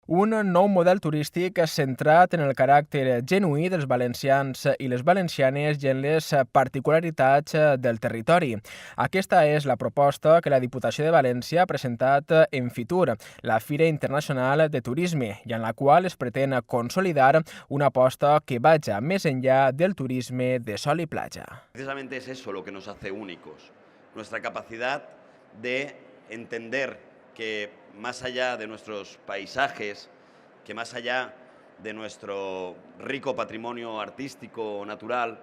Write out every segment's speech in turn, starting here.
Un nou model turístic centrat en el caràcter genuí dels valencians i les valencianes i en les particularitats del territori. Aquesta és la proposta que la Diputació de València ha presentat en Fitur, la Fira Internacional de Turisme, i en la qual es pretén consolidar una aposta que vaya més enllà del turisme de sol i platja. Precisamente es eso lo que nos hace únicos, nuestra capacidad de entender que más allá de nuestros paisajes, que más allá de nuestro rico patrimonio artístico, natural,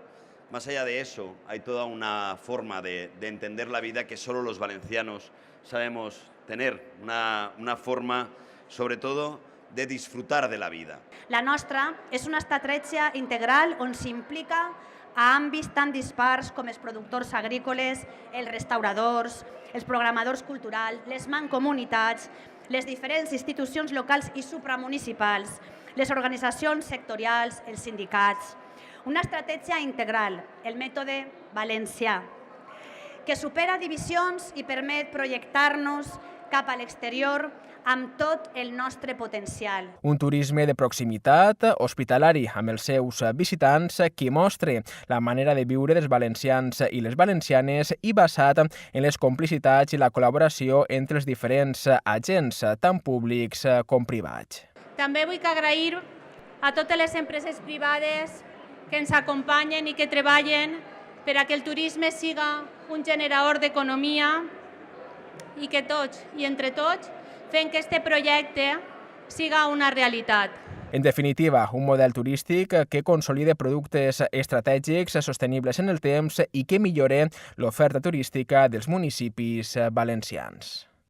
más allá de eso hay toda una forma de entender la vida que solo los valencianos sabemos tener, una forma sobre todo de disfrutar de la vida. La nostra és una estratègia integral on s'implica a àmbits tan dispars com els productors agrícoles, els restauradors, els programadors culturals, les mancomunitats, les diferents institucions locals i supramunicipals, les organitzacions sectorials, els sindicats. Una estratègia integral, el mètode valencià, que supera divisions i permet projectar-nos cap a l'exterior amb tot el nostre potencial. Un turisme de proximitat, hospitalari, amb els seus visitants, que mostre la manera de viure dels valencians i les valencianes i basat en les complicitats i la col·laboració entre els diferents agents, tant públics com privats. També vull agrair a totes les empreses privades que ens acompanyen i que treballen per a que el turisme siga un generador d'economia i que tots i entre tots fent que aquest projecte siga una realitat. En definitiva, un model turístic que consolide productes estratègics sostenibles en el temps i que millore l'oferta turística dels municipis valencians.